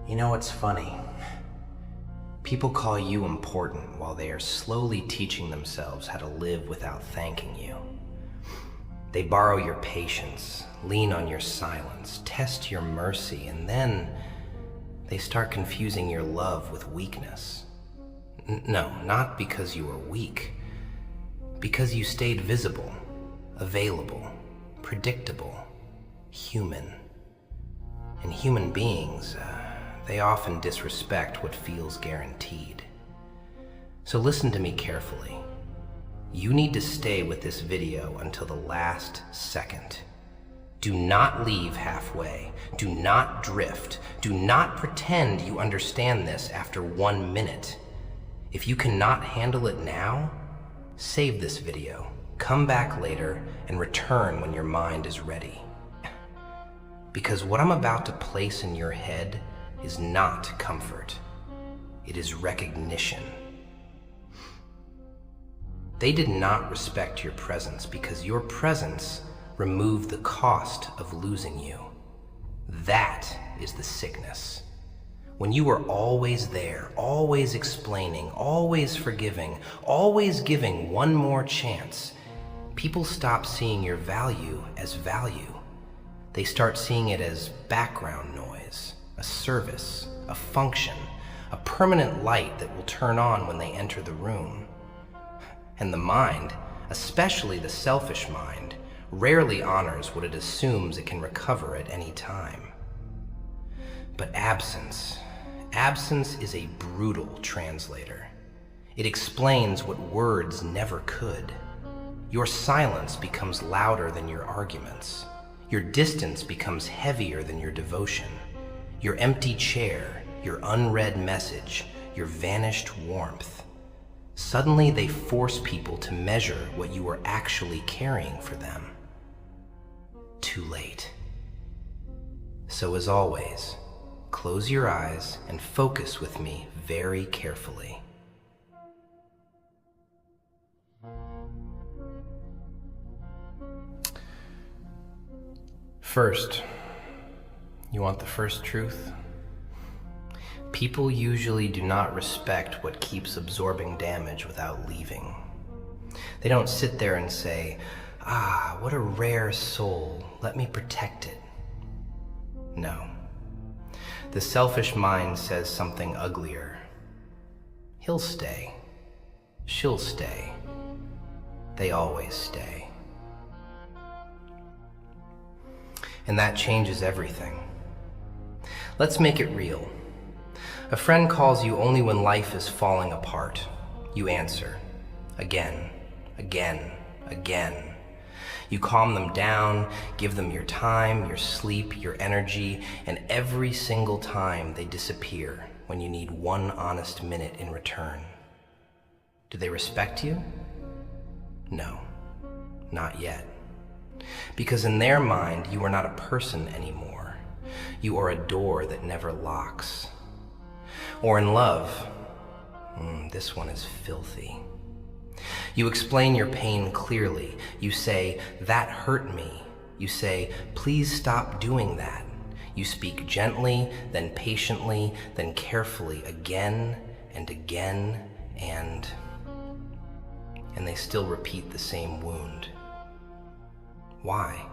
You know what's funny? People call you important while they are slowly teaching themselves how to live without thanking you. They borrow your patience, lean on your silence, test your mercy, and then they start confusing your love with weakness. No, not because you were weak. Because you stayed visible, available, predictable, human. And human beings, they often disrespect what feels guaranteed. So listen to me carefully. You need to stay with this video until the last second. Do not leave halfway. Do not drift. Do not pretend you understand this after 1 minute. If you cannot handle it now, save this video, come back later, and return when your mind is ready. Because what I'm about to place in your head is not comfort. It is recognition. They did not respect your presence because your presence removed the cost of losing you. That is the sickness. When you were always there, always explaining, always forgiving, always giving one more chance, people stop seeing your value as value. They start seeing it as background noise, a service, a function, a permanent light that will turn on when they enter the room. And the mind, especially the selfish mind, rarely honors what it assumes it can recover at any time. But absence is a brutal translator. It explains what words never could. Your silence becomes louder than your arguments. Your distance becomes heavier than your devotion. Your empty chair, your unread message, your vanished warmth. Suddenly they force people to measure what you are actually caring for them. Too late. So as always, close your eyes and focus with me very carefully. First, you want the first truth? People usually do not respect what keeps absorbing damage without leaving. They don't sit there and say, "Ah, what a rare soul, let me protect it." No. The selfish mind says something uglier. He'll stay. She'll stay. They always stay. And that changes everything. Let's make it real. A friend calls you only when life is falling apart. You answer. Again, again, again. You calm them down, give them your time, your sleep, your energy, and every single time they disappear when you need one honest minute in return. Do they respect you? No, not yet. Because in their mind, you are not a person anymore. You are a door that never locks. Or in love, this one is filthy. You explain your pain clearly. You say, "That hurt me." You say, "Please stop doing that." You speak gently, then patiently, then carefully, again and again, and they still repeat the same wound. Why?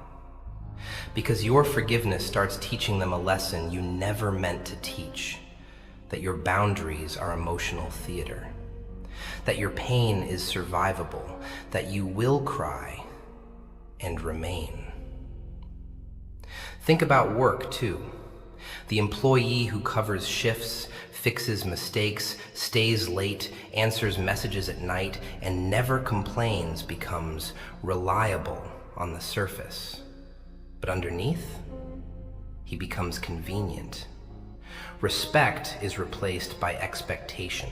Because your forgiveness starts teaching them a lesson you never meant to teach. That your boundaries are emotional theater. That your pain is survivable. That you will cry and remain. Think about work, too. The employee who covers shifts, fixes mistakes, stays late, answers messages at night, and never complains becomes reliable on the surface. But underneath, he becomes convenient. Respect is replaced by expectation.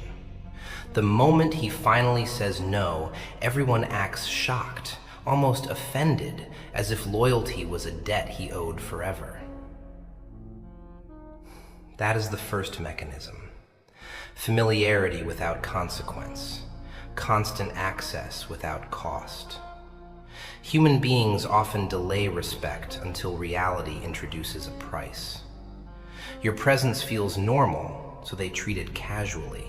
The moment he finally says no, everyone acts shocked, almost offended, as if loyalty was a debt he owed forever. That is the first mechanism. Familiarity without consequence. Constant access without cost. Human beings often delay respect until reality introduces a price. Your presence feels normal, so they treat it casually.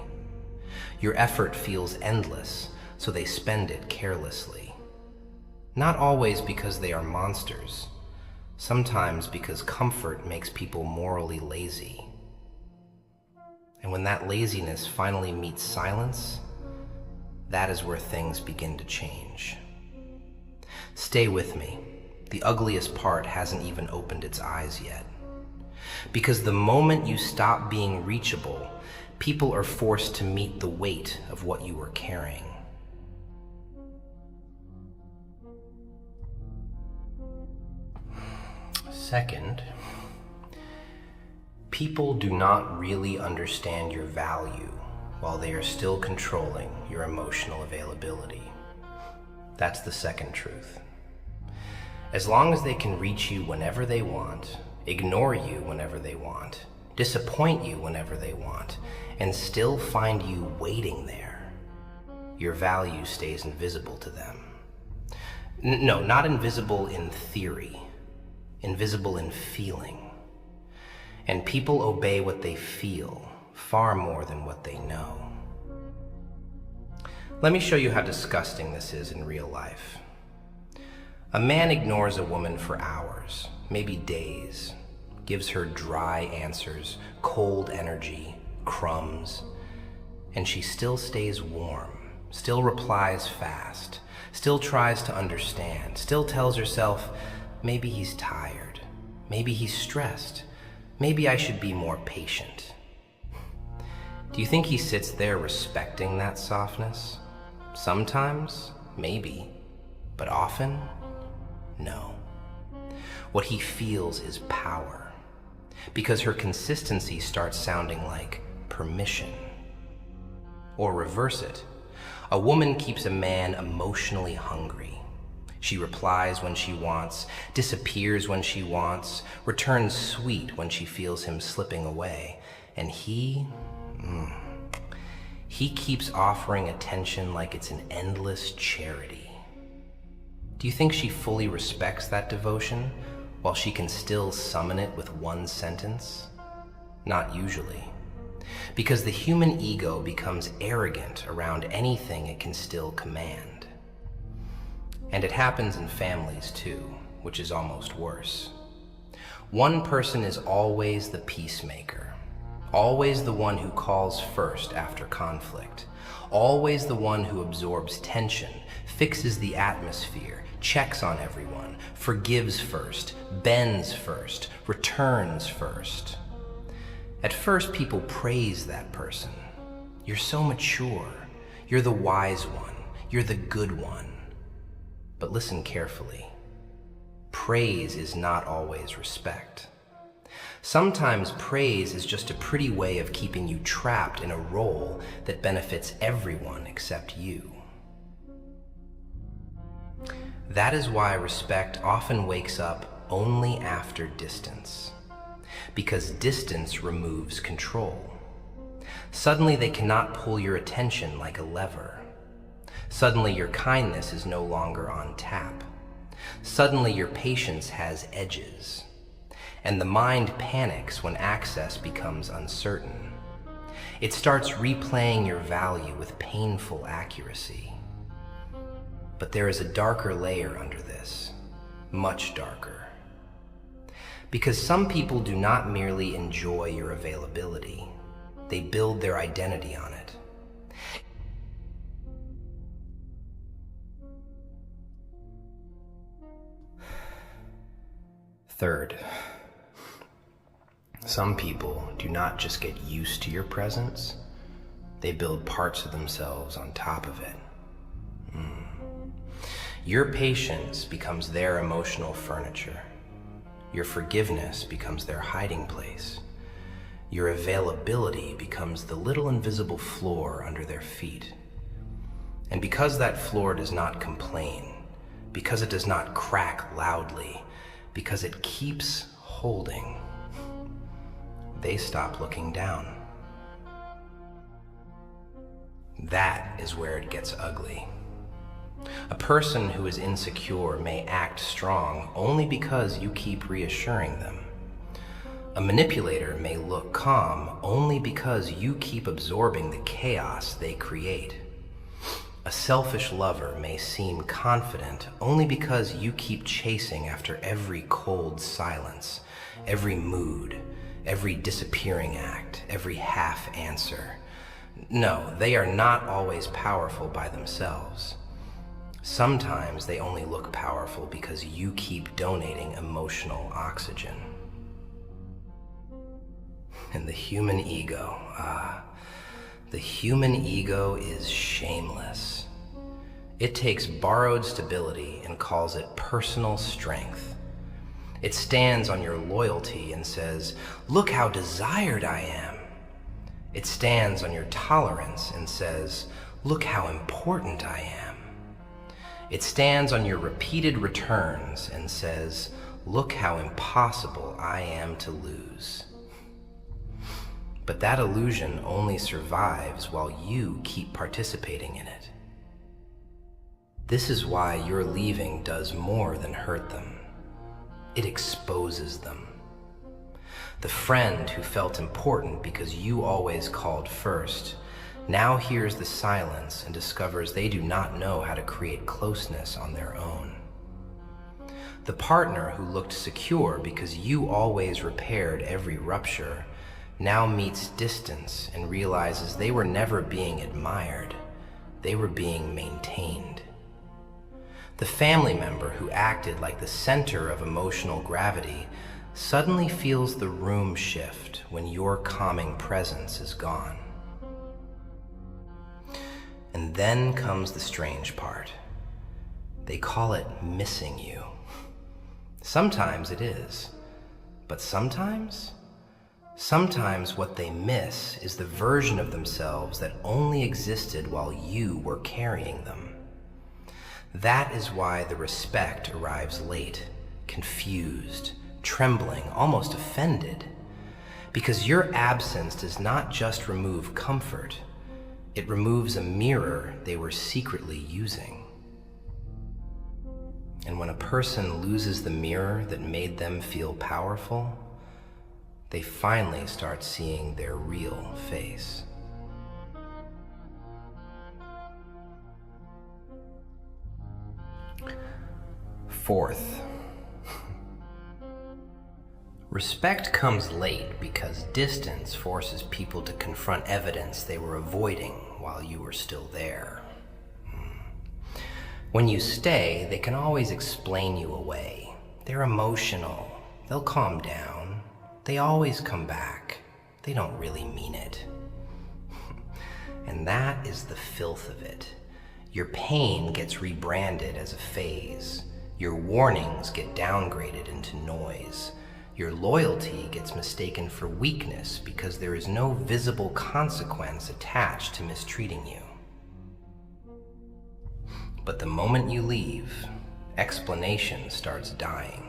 Your effort feels endless, so they spend it carelessly. Not always because they are monsters, sometimes because comfort makes people morally lazy. And when that laziness finally meets silence, that is where things begin to change. Stay with me. The ugliest part hasn't even opened its eyes yet. Because the moment you stop being reachable, people are forced to meet the weight of what you are carrying. Second, people do not really understand your value while they are still controlling your emotional availability. That's the second truth. As long as they can reach you whenever they want, ignore you whenever they want, disappoint you whenever they want, and still find you waiting there, your value stays invisible to them. No, not invisible in theory, invisible in feeling. And people obey what they feel far more than what they know. Let me show you how disgusting this is in real life. A man ignores a woman for hours, maybe days, gives her dry answers, cold energy, crumbs, and she still stays warm, still replies fast, still tries to understand, still tells herself, maybe he's tired, maybe he's stressed, maybe I should be more patient. Do you think he sits there respecting that softness? Sometimes, maybe, but often, no. What he feels is power, because her consistency starts sounding like permission. Or reverse it. A woman keeps a man emotionally hungry. She replies when she wants, disappears when she wants, returns sweet when she feels him slipping away, and he keeps offering attention like it's an endless charity. Do you think she fully respects that devotion while she can still summon it with one sentence? Not usually. Because the human ego becomes arrogant around anything it can still command. And it happens in families too, which is almost worse. One person is always the peacemaker, always the one who calls first after conflict, always the one who absorbs tension, fixes the atmosphere, checks on everyone, forgives first, bends first, returns first. At first, people praise that person. You're so mature. You're the wise one. You're the good one. But listen carefully. Praise is not always respect. Sometimes praise is just a pretty way of keeping you trapped in a role that benefits everyone except you. That is why respect often wakes up only after distance, because distance removes control. Suddenly they cannot pull your attention like a lever. Suddenly your kindness is no longer on tap. Suddenly your patience has edges, and the mind panics when access becomes uncertain. It starts replaying your value with painful accuracy. But there is a darker layer under this, much darker. Because some people do not merely enjoy your availability, they build their identity on it. Third, some people do not just get used to your presence, they build parts of themselves on top of it. Your patience becomes their emotional furniture. Your forgiveness becomes their hiding place. Your availability becomes the little invisible floor under their feet. And because that floor does not complain, because it does not crack loudly, because it keeps holding, they stop looking down. That is where it gets ugly. A person who is insecure may act strong only because you keep reassuring them. A manipulator may look calm only because you keep absorbing the chaos they create. A selfish lover may seem confident only because you keep chasing after every cold silence, every mood, every disappearing act, every half answer. No, they are not always powerful by themselves. Sometimes they only look powerful because you keep donating emotional oxygen. And the human ego, the human ego is shameless. It takes borrowed stability and calls it personal strength. It stands on your loyalty and says, "Look how desired I am." It stands on your tolerance and says, "Look how important I am." It stands on your repeated returns and says, "Look how impossible I am to lose." But that illusion only survives while you keep participating in it. This is why your leaving does more than hurt them. It exposes them. The friend who felt important because you always called first now hears the silence and discovers they do not know how to create closeness on their own. The partner who looked secure because you always repaired every rupture now meets distance and realizes they were never being admired, they were being maintained. The family member who acted like the center of emotional gravity suddenly feels the room shift when your calming presence is gone. And then comes the strange part. They call it missing you. Sometimes it is, but sometimes what they miss is the version of themselves that only existed while you were carrying them. That is why the respect arrives late, confused, trembling, almost offended. Because your absence does not just remove comfort, it removes a mirror they were secretly using. And when a person loses the mirror that made them feel powerful, they finally start seeing their real face. Fourth, respect comes late because distance forces people to confront evidence they were avoiding while you were still there. When you stay, they can always explain you away. They're emotional. They'll calm down. They always come back. They don't really mean it. And that is the filth of it. Your pain gets rebranded as a phase. Your warnings get downgraded into noise. Your loyalty gets mistaken for weakness because there is no visible consequence attached to mistreating you. But the moment you leave, explanation starts dying.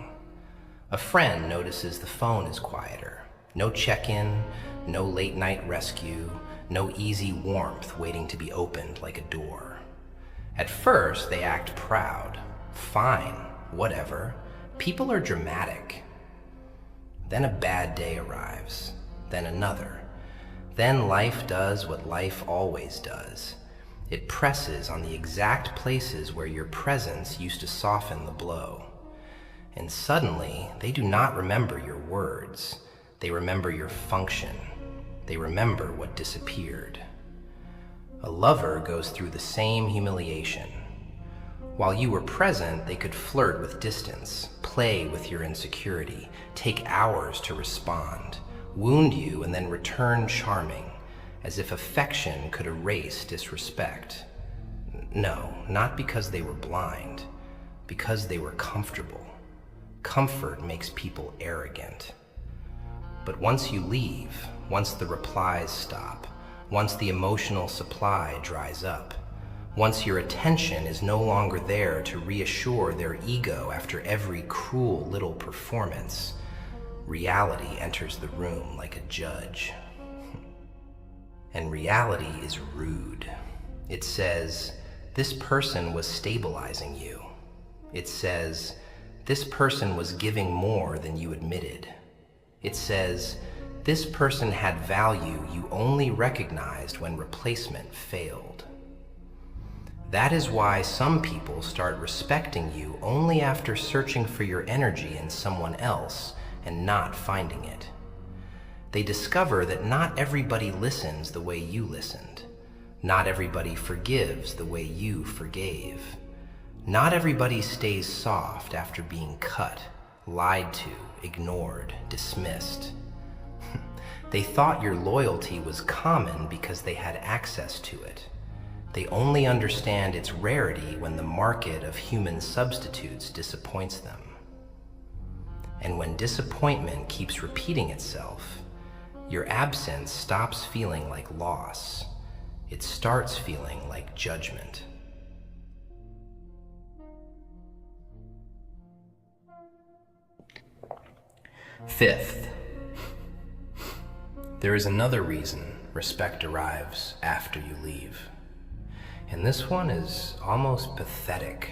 A friend notices the phone is quieter. No check-in, no late-night rescue, no easy warmth waiting to be opened like a door. At first, they act proud. Fine, whatever. People are dramatic. Then a bad day arrives. Then another. Then life does what life always does. It presses on the exact places where your presence used to soften the blow. And suddenly, they do not remember your words. They remember your function. They remember what disappeared. A lover goes through the same humiliation. While you were present, they could flirt with distance, play with your insecurity, take hours to respond, wound you, and then return charming, as if affection could erase disrespect. No, not because they were blind, because they were comfortable. Comfort makes people arrogant. But once you leave, once the replies stop, once the emotional supply dries up, once your attention is no longer there to reassure their ego after every cruel little performance, reality enters the room like a judge. And reality is rude. It says, this person was stabilizing you. It says, this person was giving more than you admitted. It says, "This person had value you only recognized when replacement failed." That is why some people start respecting you only after searching for your energy in someone else and not finding it. They discover that not everybody listens the way you listened. Not everybody forgives the way you forgave. Not everybody stays soft after being cut, lied to, ignored, dismissed. They thought your loyalty was common because they had access to it. They only understand its rarity when the market of human substitutes disappoints them. And when disappointment keeps repeating itself, your absence stops feeling like loss. It starts feeling like judgment. Fifth, there is another reason respect arrives after you leave. And this one is almost pathetic.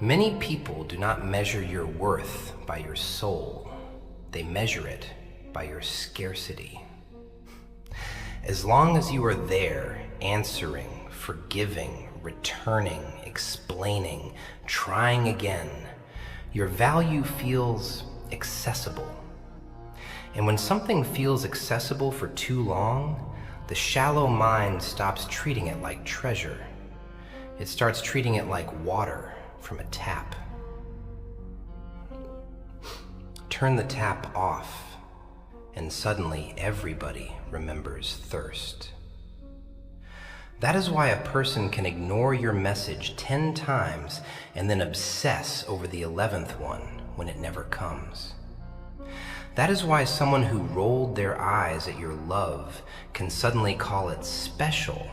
Many people do not measure your worth by your soul. They measure it by your scarcity. As long as you are there, answering, forgiving, returning, explaining, trying again, your value feels accessible. And when something feels accessible for too long, the shallow mind stops treating it like treasure. It starts treating it like water from a tap. Turn the tap off, and suddenly everybody remembers thirst. That is why a person can ignore your message 10 times and then obsess over the 11th one when it never comes. That is why someone who rolled their eyes at your love can suddenly call it special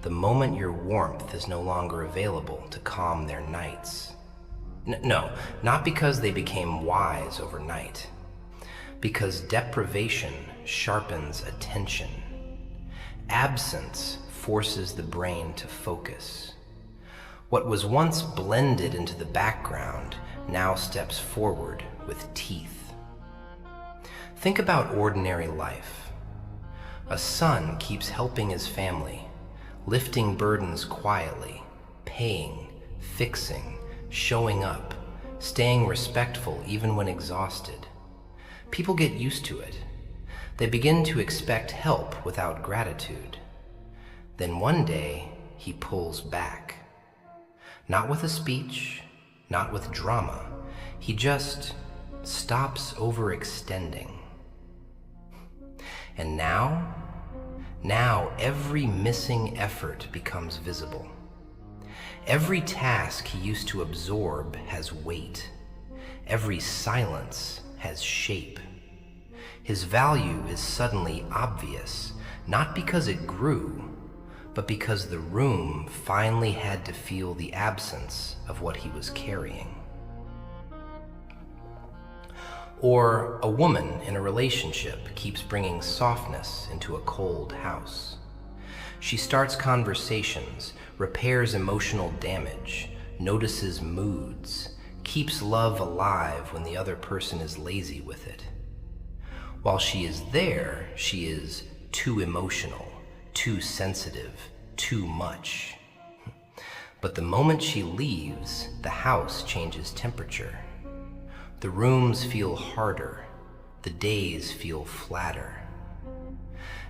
the moment your warmth is no longer available to calm their nights. No, not because they became wise overnight. Because deprivation sharpens attention. Absence forces the brain to focus. What was once blended into the background now steps forward with teeth. Think about ordinary life. A son keeps helping his family, lifting burdens quietly, paying, fixing, showing up, staying respectful even when exhausted. People get used to it. They begin to expect help without gratitude. Then one day, he pulls back. Not with a speech, not with drama. He just stops overextending. And now every missing effort becomes visible. Every task he used to absorb has weight. Every silence has shape. His value is suddenly obvious, not because it grew, but because the room finally had to feel the absence of what he was carrying. Or a woman in a relationship keeps bringing softness into a cold house. She starts conversations, repairs emotional damage, notices moods, keeps love alive when the other person is lazy with it. While she is there, she is too emotional, too sensitive, too much. But the moment she leaves, the house changes temperature. The rooms feel harder, the days feel flatter.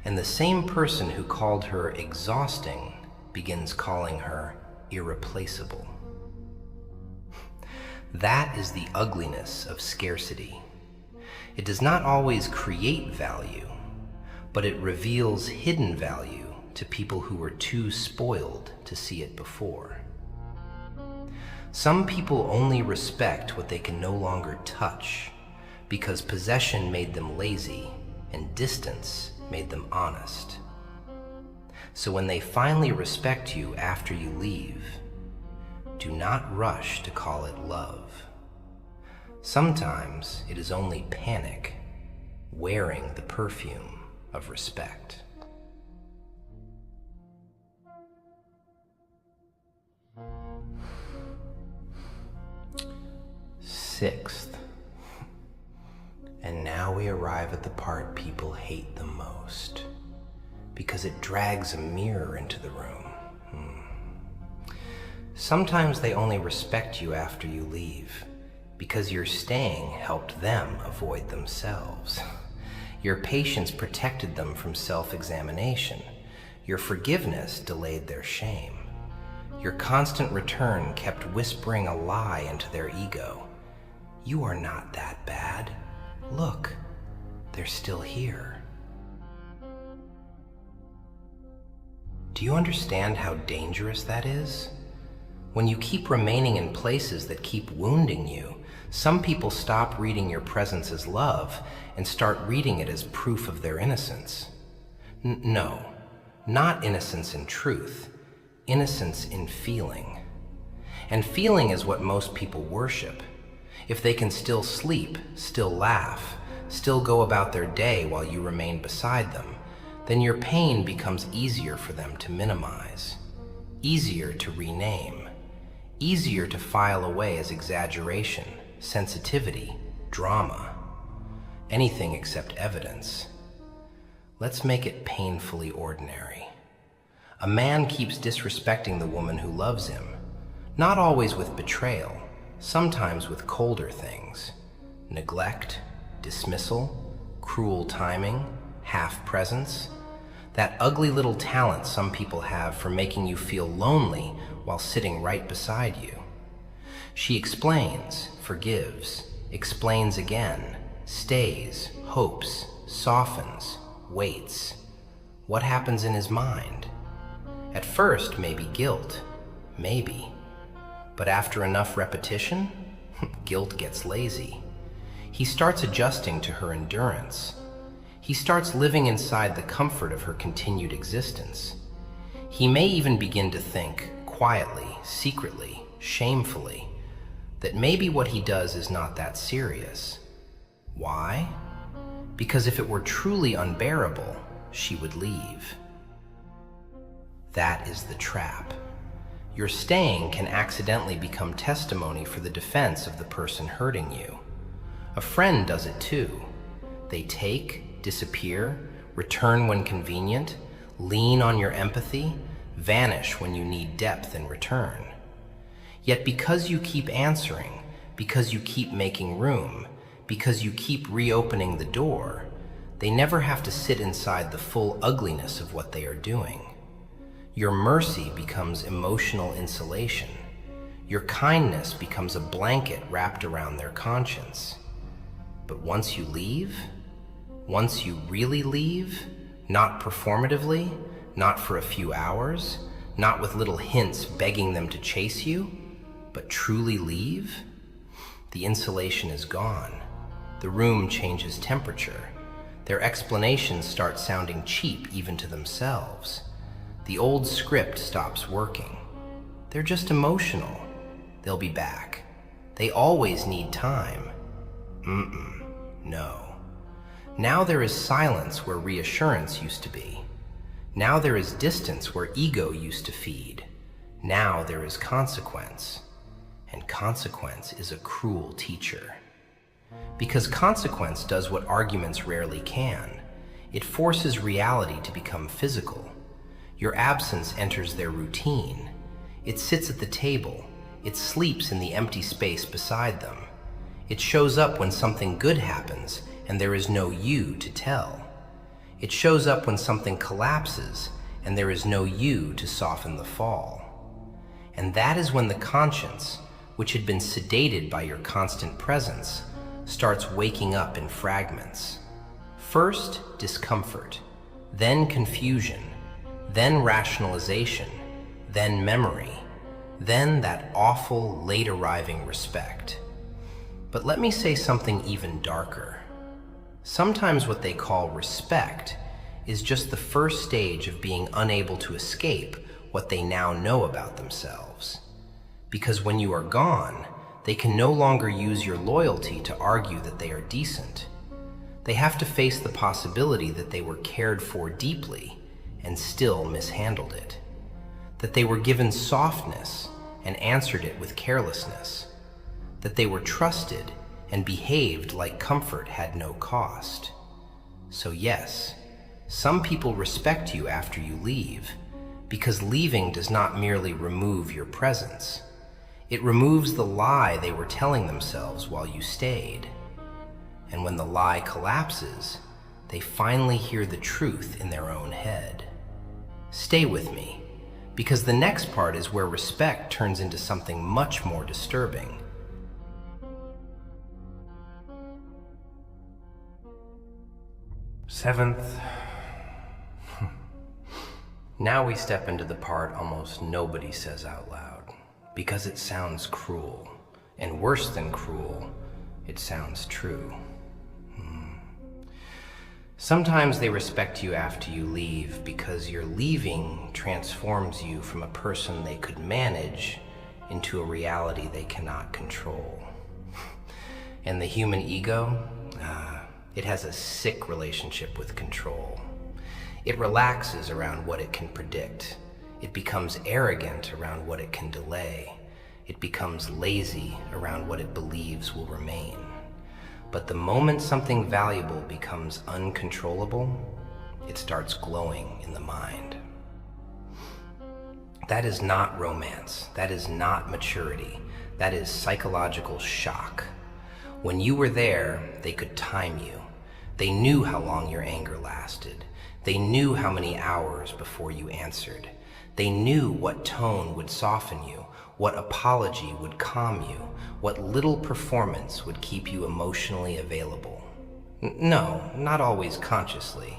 And the same person who called her exhausting begins calling her irreplaceable. That is the ugliness of scarcity. It does not always create value, but it reveals hidden value to people who were too spoiled to see it before. Some people only respect what they can no longer touch because possession made them lazy and distance made them honest. So when they finally respect you after you leave, do not rush to call it love. Sometimes it is only panic wearing the perfume of respect. Sixth, we arrive at the part people hate the most, because it drags a mirror into the room. Sometimes they only respect you after you leave, because your staying helped them avoid themselves. Your patience protected them from self-examination. Your forgiveness delayed their shame. Your constant return kept whispering a lie into their ego. You are not that bad. Look, they're still here. Do you understand how dangerous that is? When you keep remaining in places that keep wounding you, some people stop reading your presence as love and start reading it as proof of their innocence. No, not innocence in truth, innocence in feeling. And feeling is what most people worship. If they can still sleep, still laugh, still go about their day while you remain beside them, then your pain becomes easier for them to minimize, easier to rename, easier to file away as exaggeration, sensitivity, drama, anything except evidence. Let's make it painfully ordinary. A man keeps disrespecting the woman who loves him, not always with betrayal, sometimes with colder things: neglect, dismissal, cruel timing, half presence, that ugly little talent some people have for making you feel lonely while sitting right beside you. She explains, forgives, explains again, stays, hopes, softens, waits. What happens in his mind? At first, maybe guilt, maybe. But after enough repetition, guilt gets lazy. He starts adjusting to her endurance. He starts living inside the comfort of her continued existence. He may even begin to think, quietly, secretly, shamefully, that maybe what he does is not that serious. Why? Because if it were truly unbearable, she would leave. That is the trap. Your staying can accidentally become testimony for the defense of the person hurting you. A friend does it too. They take, disappear, return when convenient, lean on your empathy, vanish when you need depth in return. Yet because you keep answering, because you keep making room, because you keep reopening the door, they never have to sit inside the full ugliness of what they are doing. Your mercy becomes emotional insulation. Your kindness becomes a blanket wrapped around their conscience. But once you leave, once you really leave, not performatively, not for a few hours, not with little hints begging them to chase you, but truly leave, the insulation is gone. The room changes temperature. Their explanations start sounding cheap even to themselves. The old script stops working. They're just emotional. They'll be back. They always need time. No. Now there is silence where reassurance used to be. Now there is distance where ego used to feed. Now there is consequence. And consequence is a cruel teacher. Because consequence does what arguments rarely can. It forces reality to become physical. Your absence enters their routine. It sits at the table. It sleeps in the empty space beside them. It shows up when something good happens and there is no you to tell. It shows up when something collapses and there is no you to soften the fall. And that is when the conscience, which had been sedated by your constant presence, starts waking up in fragments. First, discomfort, then confusion, then rationalization, then memory, then that awful, late-arriving respect. But let me say something even darker. Sometimes what they call respect is just the first stage of being unable to escape what they now know about themselves. Because when you are gone, they can no longer use your loyalty to argue that they are decent. They have to face the possibility that they were cared for deeply and still mishandled it. That they were given softness and answered it with carelessness. That they were trusted and behaved like comfort had no cost. So yes, some people respect you after you leave, because leaving does not merely remove your presence. It removes the lie they were telling themselves while you stayed. And when the lie collapses, they finally hear the truth in their own head. Stay with me, because the next part is where respect turns into something much more disturbing. Seventh. Now we step into the part almost nobody says out loud, because it sounds cruel, and worse than cruel, it sounds true. Sometimes they respect you after you leave because your leaving transforms you from a person they could manage into a reality they cannot control. And the human ego, it has a sick relationship with control. It relaxes around what it can predict. It becomes arrogant around what it can delay. It becomes lazy around what it believes will remain. But the moment something valuable becomes uncontrollable, it starts glowing in the mind. That is not romance. That is not maturity. That is psychological shock. When you were there, they could time you. They knew how long your anger lasted. They knew how many hours before you answered. They knew what tone would soften you, what apology would calm you, what little performance would keep you emotionally available. No, not always consciously.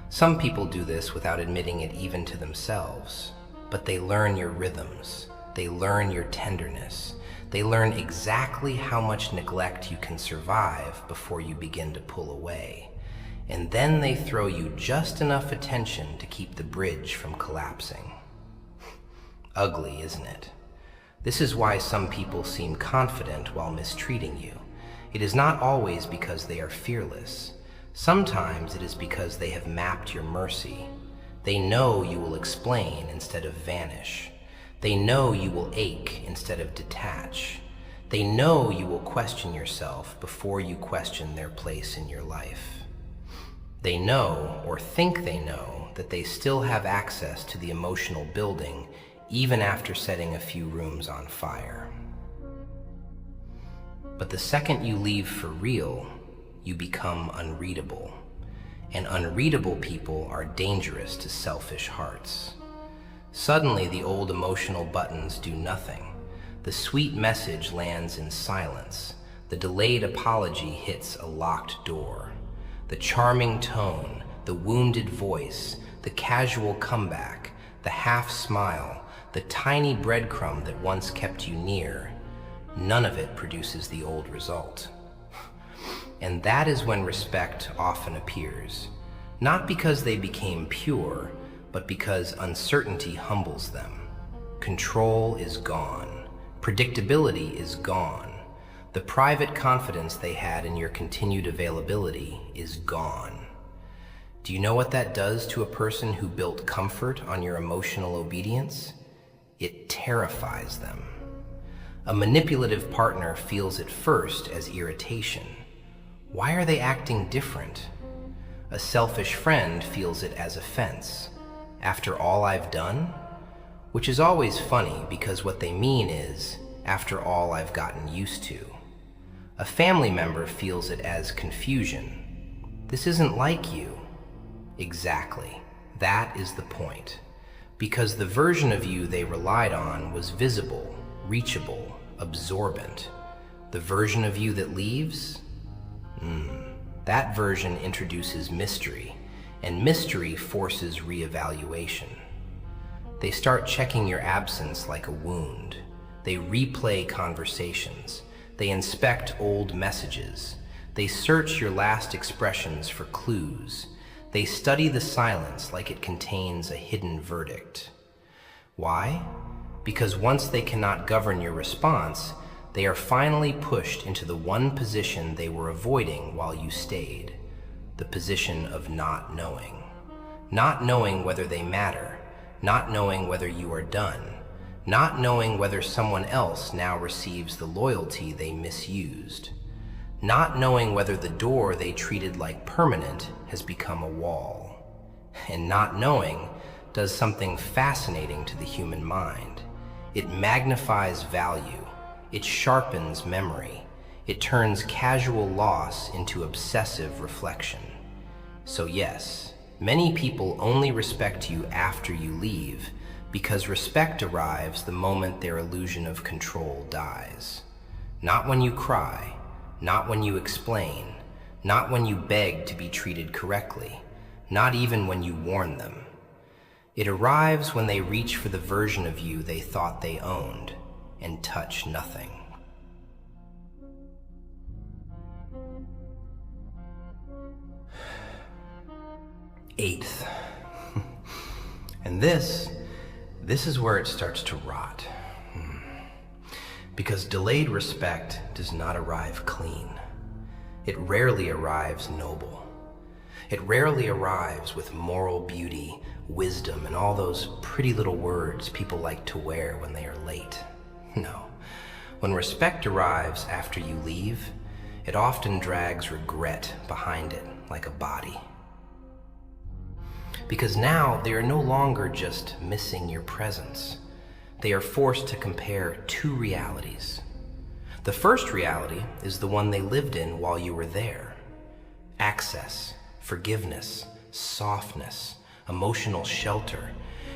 Some people do this without admitting it even to themselves. But they learn your rhythms. They learn your tenderness. They learn exactly how much neglect you can survive before you begin to pull away. And then they throw you just enough attention to keep the bridge from collapsing. Ugly, isn't it? This is why some people seem confident while mistreating you. It is not always because they are fearless. Sometimes it is because they have mapped your mercy. They know you will explain instead of vanish. They know you will ache instead of detach. They know you will question yourself before you question their place in your life. They know, or think they know, that they still have access to the emotional building even after setting a few rooms on fire. But the second you leave for real, you become unreadable. And unreadable people are dangerous to selfish hearts. Suddenly, the old emotional buttons do nothing. The sweet message lands in silence. The delayed apology hits a locked door. The charming tone, the wounded voice, the casual comeback, the half smile, the tiny breadcrumb that once kept you near, none of it produces the old result. And that is when respect often appears, not because they became pure, but because uncertainty humbles them. Control is gone. Predictability is gone. The private confidence they had in your continued availability is gone. Do you know what that does to a person who built comfort on your emotional obedience? It terrifies them. A manipulative partner feels it first as irritation. Why are they acting different? A selfish friend feels it as offense. After all I've done? Which is always funny because what they mean is, after all I've gotten used to. A family member feels it as confusion. This isn't like you. Exactly. That is the point. Because the version of you they relied on was visible, reachable, absorbent. The version of you that leaves? That version introduces mystery, and mystery forces reevaluation. They start checking your absence like a wound. They replay conversations. They inspect old messages. They search your last expressions for clues. They study the silence like it contains a hidden verdict. Why? Because once they cannot govern your response, they are finally pushed into the one position they were avoiding while you stayed, the position of not knowing. Not knowing whether they matter, not knowing whether you are done, not knowing whether someone else now receives the loyalty they misused. Not knowing whether the door they treated like permanent has become a wall. And not knowing does something fascinating to the human mind. It magnifies value. It sharpens memory. It turns casual loss into obsessive reflection. So yes, many people only respect you after you leave, because respect arrives the moment their illusion of control dies. Not when you cry, not when you explain, not when you beg to be treated correctly, not even when you warn them. It arrives when they reach for the version of you they thought they owned and touch nothing. Eighth, and this is where it starts to rot. Because delayed respect does not arrive clean. It rarely arrives noble. It rarely arrives with moral beauty, wisdom, and all those pretty little words people like to wear when they are late. No. When respect arrives after you leave, it often drags regret behind it like a body. Because now they are no longer just missing your presence. They are forced to compare two realities. The first reality is the one they lived in while you were there. Access, forgiveness, softness, emotional shelter,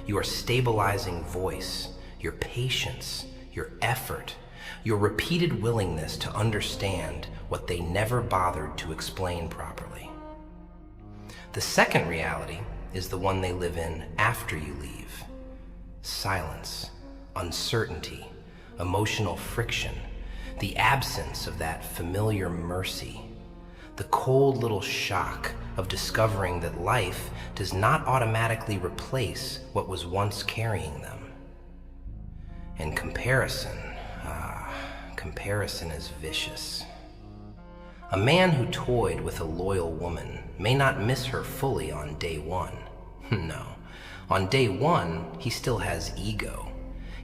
your stabilizing voice, your patience, your effort, your repeated willingness to understand what they never bothered to explain properly. The second reality is the one they live in after you leave. Silence, uncertainty, emotional friction, the absence of that familiar mercy, the cold little shock of discovering that life does not automatically replace what was once carrying them. And comparison is vicious. A man who toyed with a loyal woman may not miss her fully on day one. No, on day one, he still has ego.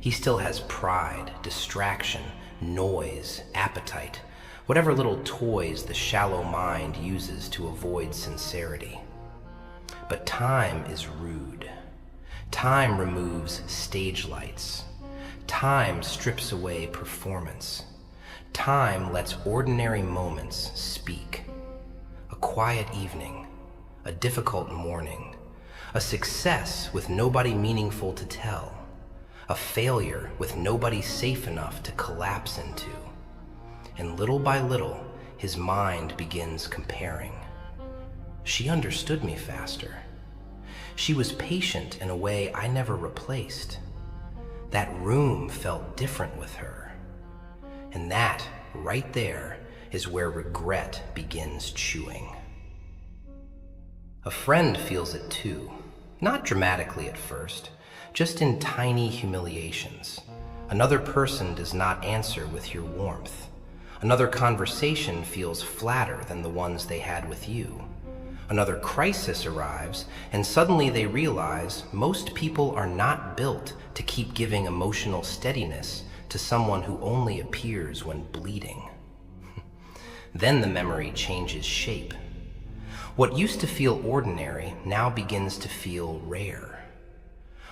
He still has pride, distraction, noise, appetite, whatever little toys the shallow mind uses to avoid sincerity. But time is rude. Time removes stage lights. Time strips away performance. Time lets ordinary moments speak. A quiet evening, a difficult morning, a success with nobody meaningful to tell, a failure with nobody safe enough to collapse into. And little by little, his mind begins comparing. She understood me faster. She was patient in a way I never replaced. That room felt different with her. And that, right there, is where regret begins chewing. A friend feels it too. Not dramatically at first, just in tiny humiliations. Another person does not answer with your warmth. Another conversation feels flatter than the ones they had with you. Another crisis arrives, and suddenly they realize most people are not built to keep giving emotional steadiness to someone who only appears when bleeding. Then the memory changes shape. What used to feel ordinary now begins to feel rare.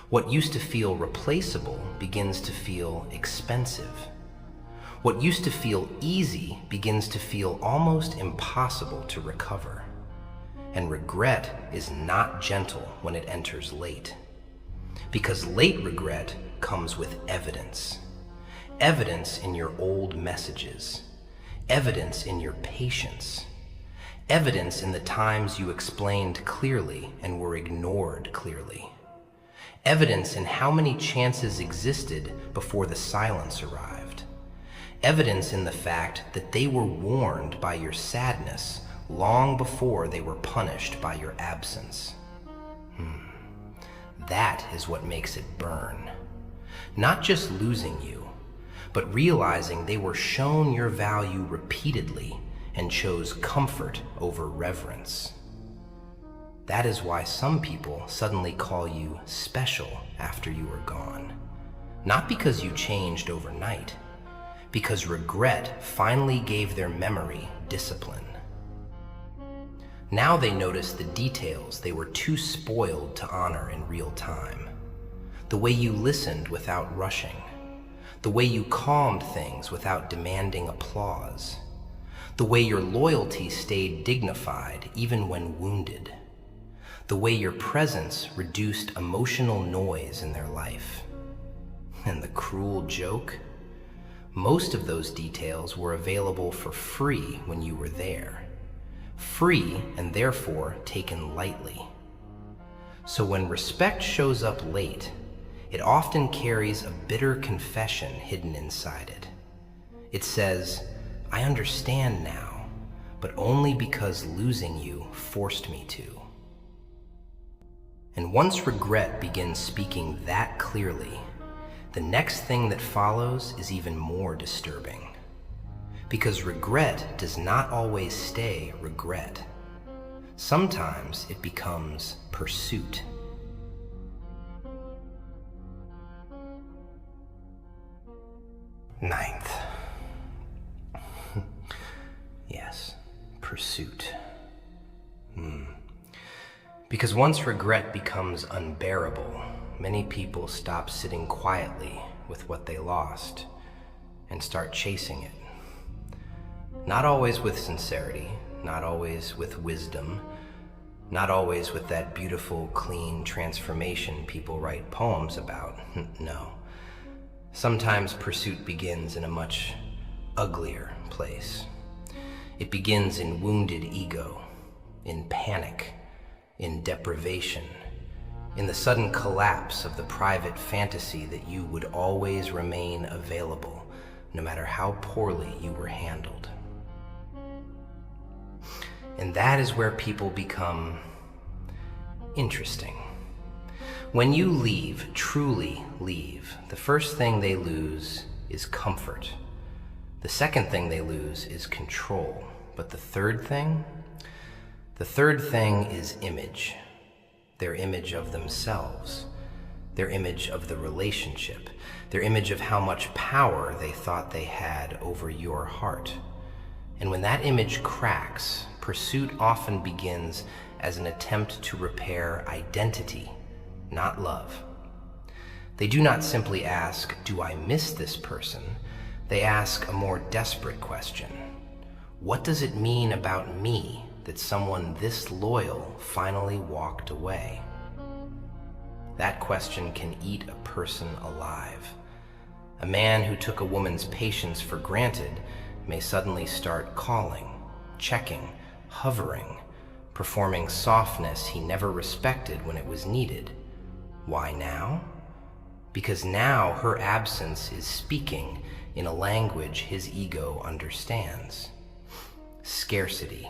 What used to feel replaceable begins to feel expensive. What used to feel easy begins to feel almost impossible to recover. And regret is not gentle when it enters late. Because late regret comes with evidence. Evidence in your old messages. Evidence in your patience. Evidence in the times you explained clearly and were ignored clearly. Evidence in how many chances existed before the silence arrived. Evidence in the fact that they were warned by your sadness long before they were punished by your absence. That is what makes it burn. Not just losing you, but realizing they were shown your value repeatedly and chose comfort over reverence. That is why some people suddenly call you special after you are gone. Not because you changed overnight, because regret finally gave their memory discipline. Now they notice the details they were too spoiled to honor in real time. The way you listened without rushing. The way you calmed things without demanding applause. The way your loyalty stayed dignified even when wounded. The way your presence reduced emotional noise in their life. And the cruel joke? Most of those details were available for free when you were there. Free and therefore taken lightly. So when respect shows up late, it often carries a bitter confession hidden inside it. It says, I understand now, but only because losing you forced me to. And once regret begins speaking that clearly, the next thing that follows is even more disturbing. Because regret does not always stay regret. Sometimes it becomes pursuit. Ninth. Yes, pursuit. Because once regret becomes unbearable, many people stop sitting quietly with what they lost and start chasing it. Not always with sincerity, not always with wisdom, not always with that beautiful, clean transformation people write poems about. No. Sometimes pursuit begins in a much uglier place. It begins in wounded ego, in panic, in deprivation, in the sudden collapse of the private fantasy that you would always remain available, no matter how poorly you were handled. And that is where people become interesting. When you leave, truly leave, the first thing they lose is comfort. The second thing they lose is control. But the third thing? The third thing is image. Their image of themselves. Their image of the relationship. Their image of how much power they thought they had over your heart. And when that image cracks, pursuit often begins as an attempt to repair identity, not love. They do not simply ask, do I miss this person? They ask a more desperate question. What does it mean about me that someone this loyal finally walked away? That question can eat a person alive. A man who took a woman's patience for granted may suddenly start calling, checking, hovering, performing softness he never respected when it was needed. Why now? Because now her absence is speaking in a language his ego understands. Scarcity,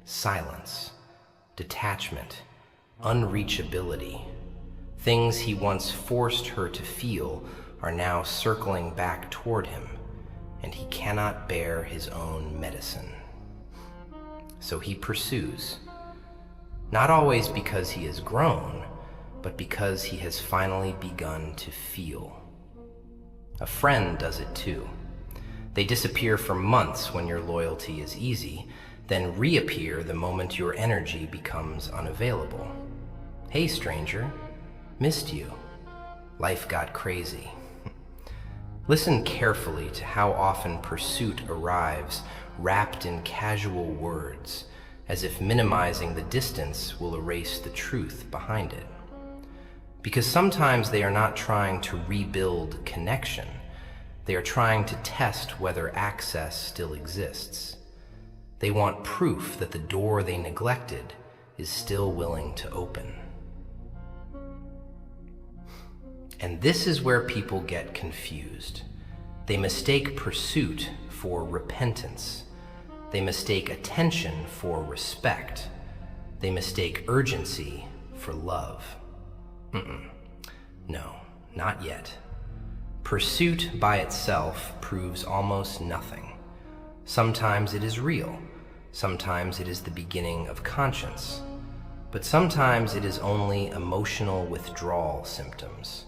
silence, detachment, unreachability. Things he once forced her to feel are now circling back toward him, and he cannot bear his own medicine. So he pursues, not always because he has grown, but because he has finally begun to feel. A friend does it too. They disappear for months when your loyalty is easy, then reappear the moment your energy becomes unavailable. Hey stranger, missed you. Life got crazy. Listen carefully to how often pursuit arrives wrapped in casual words, as if minimizing the distance will erase the truth behind it. Because sometimes they are not trying to rebuild connection. They are trying to test whether access still exists. They want proof that the door they neglected is still willing to open. And this is where people get confused. They mistake pursuit for repentance. They mistake attention for respect. They mistake urgency for love. No, not yet. Pursuit by itself proves almost nothing. Sometimes it is real. Sometimes it is the beginning of conscience. But sometimes it is only emotional withdrawal symptoms.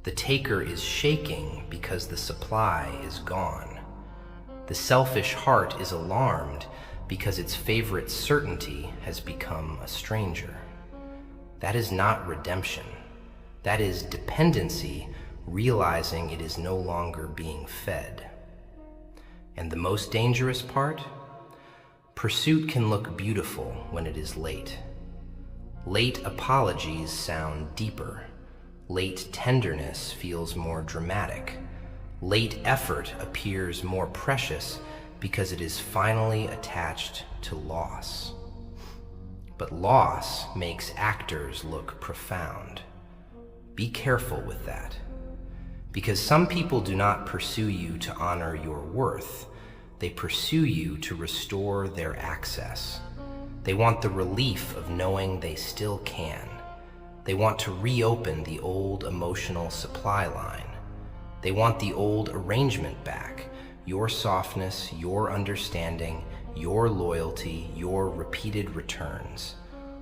The taker is shaking because the supply is gone. The The selfish heart is alarmed because its favorite certainty has become a stranger. That is not redemption. That is dependency, realizing it is no longer being fed. And the most dangerous part? Pursuit can look beautiful when it is late. Late apologies sound deeper. Late tenderness feels more dramatic. Late effort appears more precious because it is finally attached to loss. But loss makes actors look profound. Be careful with that. Because some people do not pursue you to honor your worth. They pursue you to restore their access. They want the relief of knowing they still can. They want to reopen the old emotional supply line. They want the old arrangement back, your softness, your understanding, your loyalty, your repeated returns.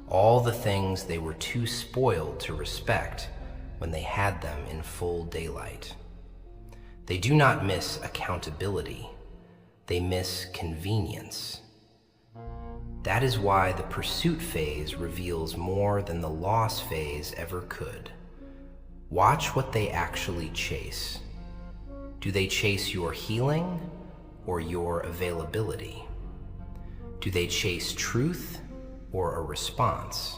All the things they were too spoiled to respect when they had them in full daylight. They do not miss accountability. They miss convenience. That is why the pursuit phase reveals more than the loss phase ever could. Watch what they actually chase. Do they chase your healing or your availability? Do they chase truth or a response?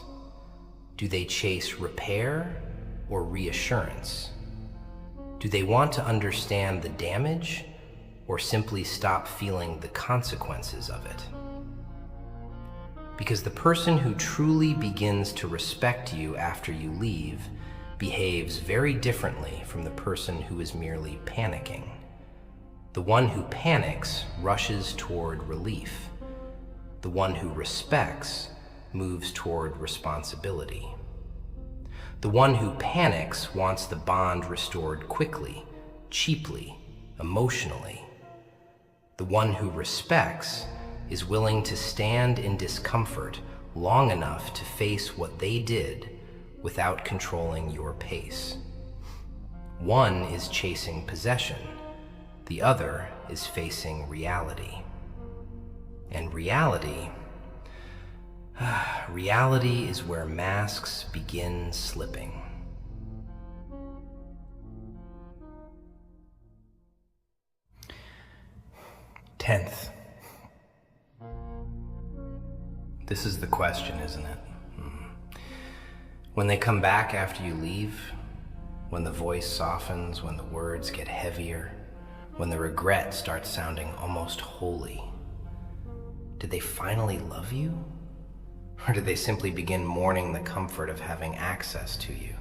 Do they chase repair or reassurance? Do they want to understand the damage or simply stop feeling the consequences of it? Because the person who truly begins to respect you after you leave behaves very differently from the person who is merely panicking. The one who panics rushes toward relief. The one who respects moves toward responsibility. The one who panics wants the bond restored quickly, cheaply, emotionally. The one who respects is willing to stand in discomfort long enough to face what they did without controlling your pace. One is chasing possession, the other is facing reality. And reality is where masks begin slipping. Tenth. This is the question, isn't it? When they come back after you leave, when the voice softens, when the words get heavier, when the regret starts sounding almost holy, did they finally love you? Or did they simply begin mourning the comfort of having access to you?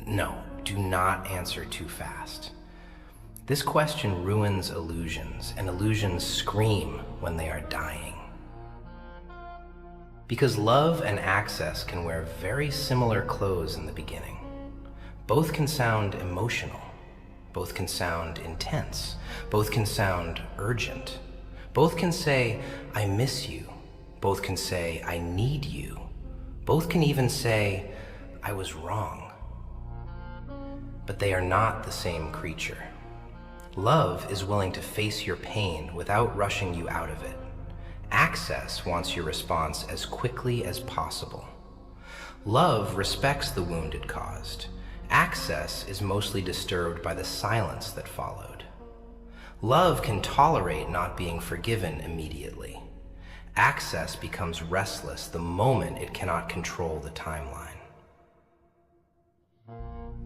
No, do not answer too fast. This question ruins illusions, and illusions scream when they are dying. Because love and access can wear very similar clothes in the beginning. Both can sound emotional. Both can sound intense. Both can sound urgent. Both can say, I miss you. Both can say, I need you. Both can even say, I was wrong. But they are not the same creature. Love is willing to face your pain without rushing you out of it. Access wants your response as quickly as possible. Love respects the wound it caused. Access is mostly disturbed by the silence that followed. Love can tolerate not being forgiven immediately. Access becomes restless the moment it cannot control the timeline.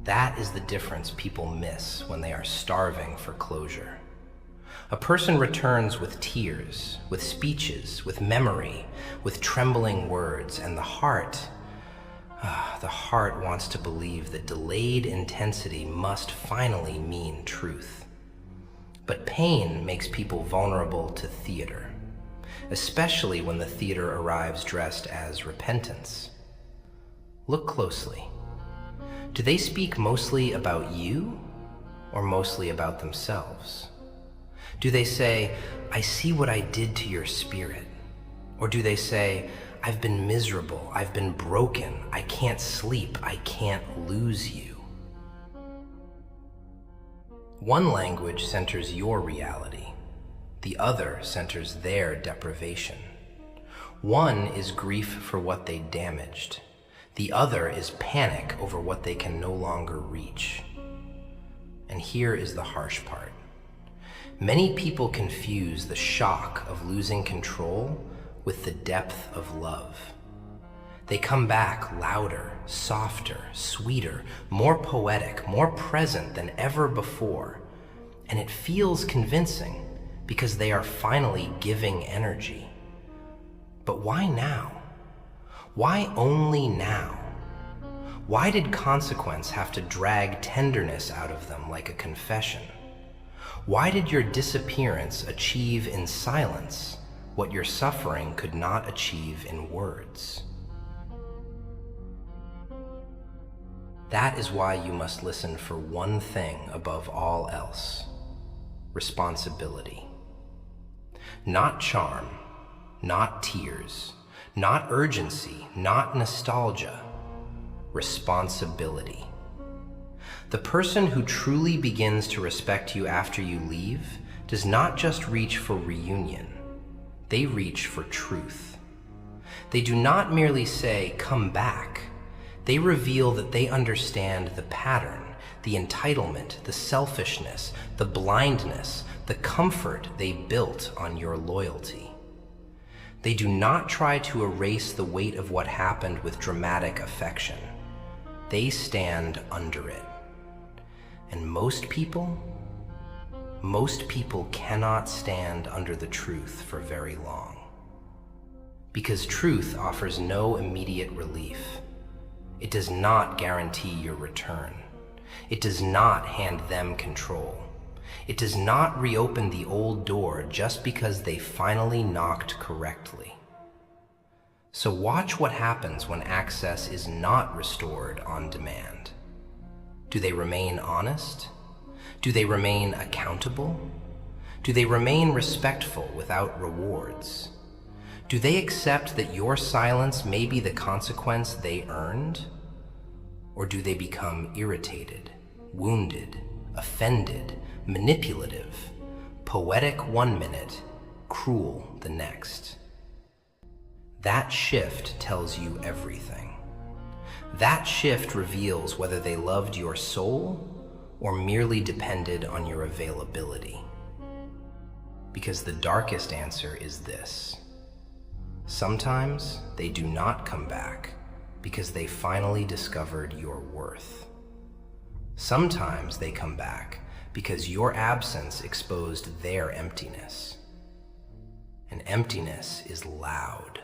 That is the difference people miss when they are starving for closure. A person returns with tears, with speeches, with memory, with trembling words, and the heart wants to believe that delayed intensity must finally mean truth. But pain makes people vulnerable to theater, especially when the theater arrives dressed as repentance. Look closely. Do they speak mostly about you or mostly about themselves? Do they say, I see what I did to your spirit? Or do they say, I've been miserable, I've been broken, I can't sleep, I can't lose you? One language centers your reality, The other centers their deprivation. One is grief for what they damaged. The other is panic over what they can no longer reach. And here is the harsh part. Many people confuse the shock of losing control with the depth of love. They come back louder, softer, sweeter, more poetic, more present than ever before. And it feels convincing because they are finally giving energy. But why now? Why only now? Why did consequence have to drag tenderness out of them like a confession? Why did your disappearance achieve in silence what your suffering could not achieve in words? That is why you must listen for one thing above all else: responsibility. Not charm, not tears, not urgency, not nostalgia. Responsibility. The person who truly begins to respect you after you leave does not just reach for reunion, they reach for truth. They do not merely say, "Come back." They reveal that they understand the pattern, the entitlement, the selfishness, the blindness, the comfort they built on your loyalty. They do not try to erase the weight of what happened with dramatic affection. They stand under it. And most people cannot stand under the truth for very long. Because truth offers no immediate relief. It does not guarantee your return. It does not hand them control. It does not reopen the old door just because they finally knocked correctly. So watch what happens when access is not restored on demand. Do they remain honest? Do they remain accountable? Do they remain respectful without rewards? Do they accept that your silence may be the consequence they earned? Or do they become irritated, wounded, offended, manipulative, poetic one minute, cruel the next? That shift tells you everything. That shift reveals whether they loved your soul or merely depended on your availability. Because the darkest answer is this: sometimes they do not come back because they finally discovered your worth. Sometimes they come back because your absence exposed their emptiness. And emptiness is loud.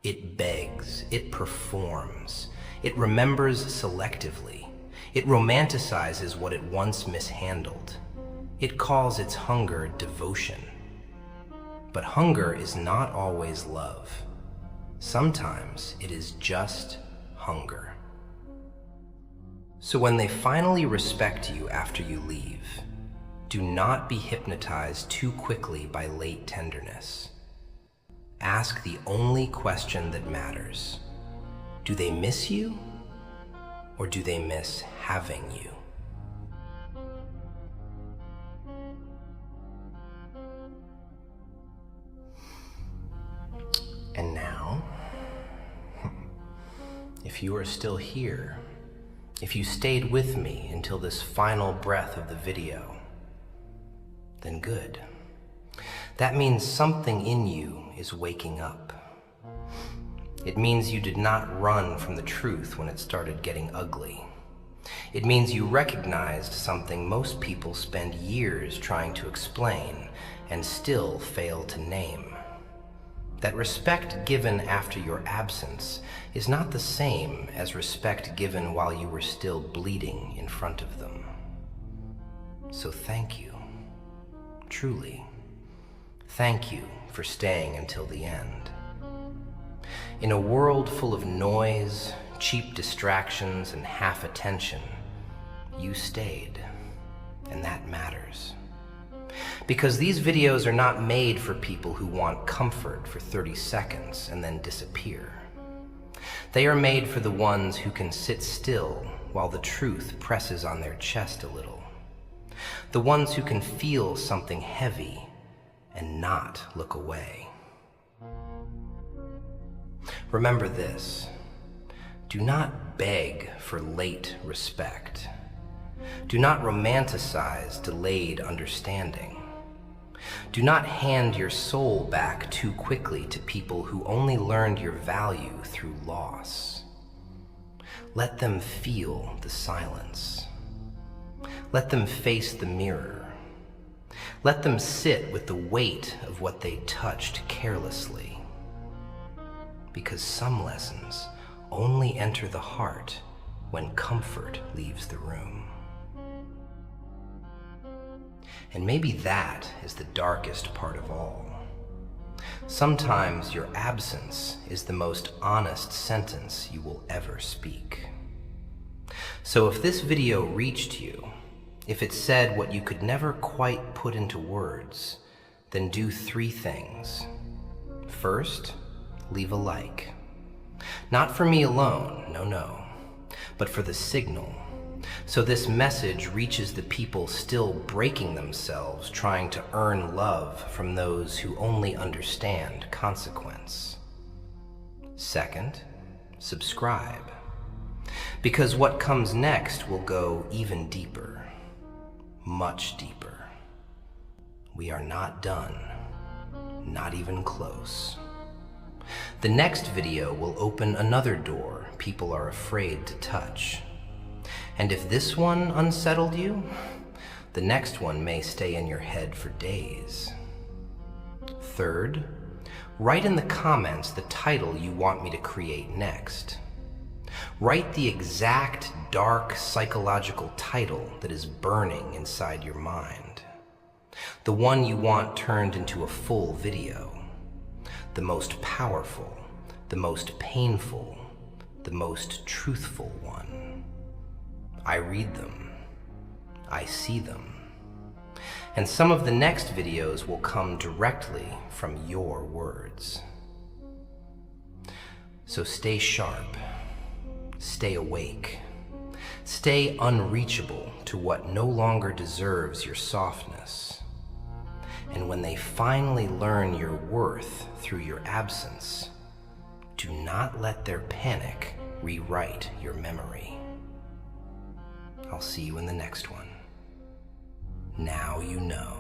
It begs, it performs, it remembers selectively, it romanticizes what it once mishandled. It calls its hunger devotion. But hunger is not always love. Sometimes it is just hunger. So when they finally respect you after you leave, do not be hypnotized too quickly by late tenderness. Ask the only question that matters. Do they miss you, or do they miss having you? And now, if you are still here, if you stayed with me until this final breath of the video, then good. That means something in you is waking up. It means you did not run from the truth when it started getting ugly. It means you recognized something most people spend years trying to explain and still fail to name. That respect given after your absence is not the same as respect given while you were still bleeding in front of them. So thank you. Truly. Thank you for staying until the end. In a world full of noise, cheap distractions, and half attention, you stayed, and that matters. Because these videos are not made for people who want comfort for 30 seconds and then disappear. They are made for the ones who can sit still while the truth presses on their chest a little. The ones who can feel something heavy and not look away. Remember this: do not beg for late respect. Do not romanticize delayed understanding. Do not hand your soul back too quickly to people who only learned your value through loss. Let them feel the silence. Let them face the mirror. Let them sit with the weight of what they touched carelessly. Because some lessons only enter the heart when comfort leaves the room. And maybe that is the darkest part of all. Sometimes your absence is the most honest sentence you will ever speak. So if this video reached you, if it said what you could never quite put into words, then do 3 things. First, leave a like. Not for me alone, no, but for the signal. So this message reaches the people still breaking themselves trying to earn love from those who only understand consequence. Second, subscribe. Because what comes next will go even deeper, much deeper. We are not done, not even close. The next video will open another door people are afraid to touch. And if this one unsettled you, the next one may stay in your head for days. Third, write in the comments the title you want me to create next. Write the exact dark psychological title that is burning inside your mind. The one you want turned into a full video. The most powerful, the most painful, the most truthful one. I read them, I see them, and some of the next videos will come directly from your words. So stay sharp, stay awake, stay unreachable to what no longer deserves your softness. And when they finally learn your worth through your absence, do not let their panic rewrite your memory. I'll see you in the next one. Now you know.